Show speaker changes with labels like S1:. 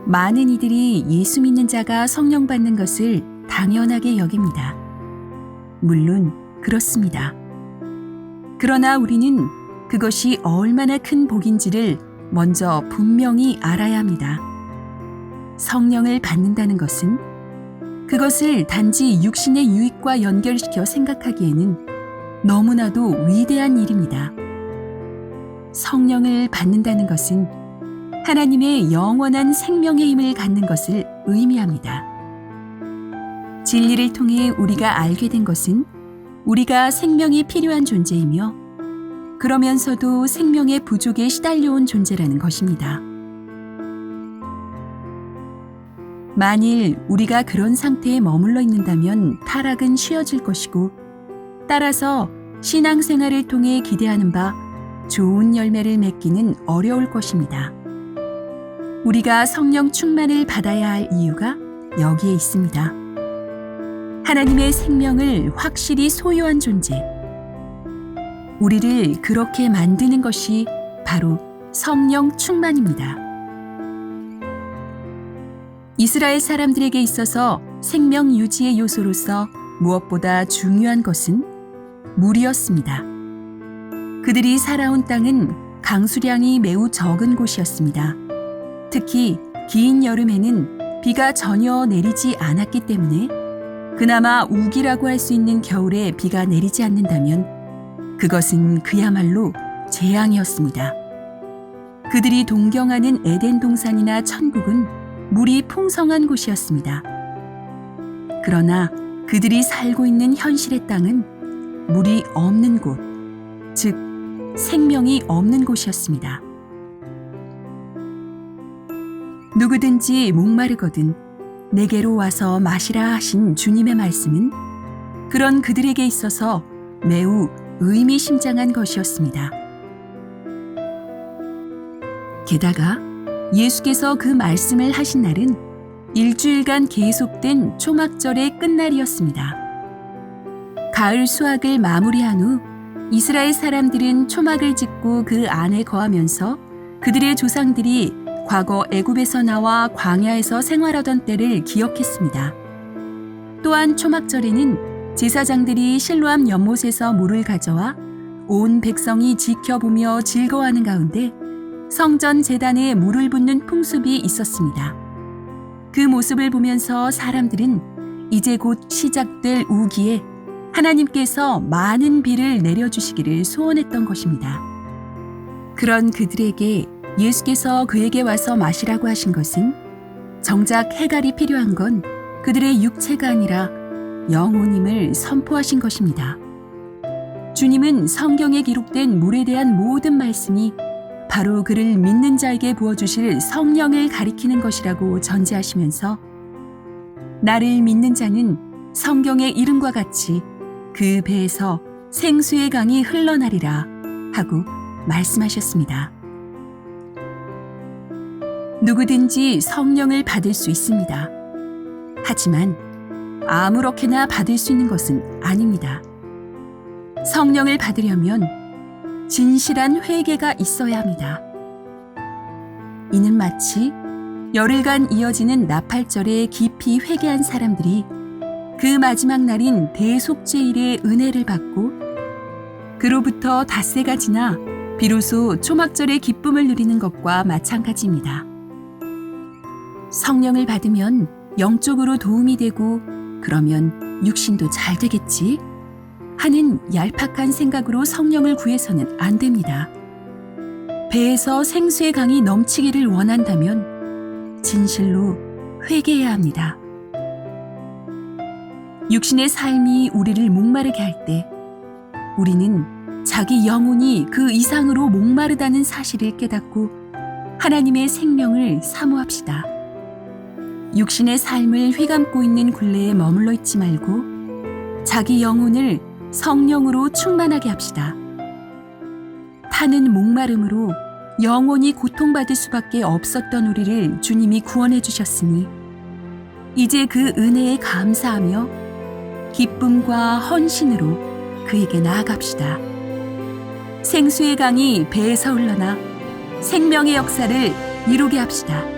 S1: 많은 이들이 예수 믿는 자가 성령 받는 것을 당연하게 여깁니다. 물론 그렇습니다. 그러나 우리는 그것이 얼마나 큰 복인지를 먼저 분명히 알아야 합니다. 성령을 받는다는 것은 그것을 단지 육신의 유익과 연결시켜 생각하기에는 너무나도 위대한 일입니다. 성령을 받는다는 것은 하나님의 영원한 생명의 힘을 갖는 것을 의미합니다. 진리를 통해 우리가 알게 된 것은 우리가 생명이 필요한 존재이며 그러면서도 생명의 부족에 시달려온 존재라는 것입니다. 만일 우리가 그런 상태에 머물러 있는다면 타락은 쉬워질 것이고 따라서 신앙생활을 통해 기대하는 바 좋은 열매를 맺기는 어려울 것입니다. 우리가 성령 충만을 받아야 할 이유가 여기에 있습니다. 하나님의 생명을 확실히 소유한 존재, 우리를 그렇게 만드는 것이 바로 성령 충만입니다. 이스라엘 사람들에게 있어서 생명 유지의 요소로서 무엇보다 중요한 것은 물이었습니다. 그들이 살아온 땅은 강수량이 매우 적은 곳이었습니다. 특히 긴 여름에는 비가 전혀 내리지 않았기 때문에 그나마 우기라고 할 수 있는 겨울에 비가 내리지 않는다면 그것은 그야말로 재앙이었습니다. 그들이 동경하는 에덴 동산이나 천국은 물이 풍성한 곳이었습니다. 그러나 그들이 살고 있는 현실의 땅은 물이 없는 곳, 즉 생명이 없는 곳이었습니다. 누구든지 목마르거든 내게로 와서 마시라 하신 주님의 말씀은 그런 그들에게 있어서 매우 의미심장한 것이었습니다. 게다가 예수께서 그 말씀을 하신 날은 일주일간 계속된 초막절의 끝날이었습니다. 가을 수확을 마무리한 후 이스라엘 사람들은 초막을 짓고 그 안에 거하면서 그들의 조상들이 과거 애굽에서 나와 광야에서 생활하던 때를 기억했습니다. 또한 초막절에는 제사장들이 실로암 연못에서 물을 가져와 온 백성이 지켜보며 즐거워하는 가운데 성전 제단에 물을 붓는 풍습이 있었습니다. 그 모습을 보면서 사람들은 이제 곧 시작될 우기에 하나님께서 많은 비를 내려주시기를 소원했던 것입니다. 그런 그들에게 예수께서 그에게 와서 마시라고 하신 것은 정작 해갈이 필요한 건 그들의 육체가 아니라 영혼임을 선포하신 것입니다. 주님은 성경에 기록된 물에 대한 모든 말씀이 바로 그를 믿는 자에게 부어주실 성령을 가리키는 것이라고 전제하시면서 나를 믿는 자는 성경의 이름과 같이 그 배에서 생수의 강이 흘러나리라 하고 말씀하셨습니다. 누구든지 성령을 받을 수 있습니다. 하지만 아무렇게나 받을 수 있는 것은 아닙니다. 성령을 받으려면 진실한 회개가 있어야 합니다. 이는 마치 열흘간 이어지는 나팔절에 깊이 회개한 사람들이 그 마지막 날인 대속죄일의 은혜를 받고 그로부터 닷새가 지나 비로소 초막절의 기쁨을 누리는 것과 마찬가지입니다. 성령을 받으면 영적으로 도움이 되고 그러면 육신도 잘 되겠지 하는 얄팍한 생각으로 성령을 구해서는 안 됩니다. 배에서 생수의 강이 넘치기를 원한다면 진실로 회개해야 합니다. 육신의 삶이 우리를 목마르게 할 때 우리는 자기 영혼이 그 이상으로 목마르다는 사실을 깨닫고 하나님의 생명을 사모합시다. 육신의 삶을 휘감고 있는 굴레에 머물러 있지 말고 자기 영혼을 성령으로 충만하게 합시다. 타는 목마름으로 영원히 고통받을 수밖에 없었던 우리를 주님이 구원해 주셨으니 이제 그 은혜에 감사하며 기쁨과 헌신으로 그에게 나아갑시다. 생수의 강이 배에서 흘러나 생명의 역사를 이루게 합시다.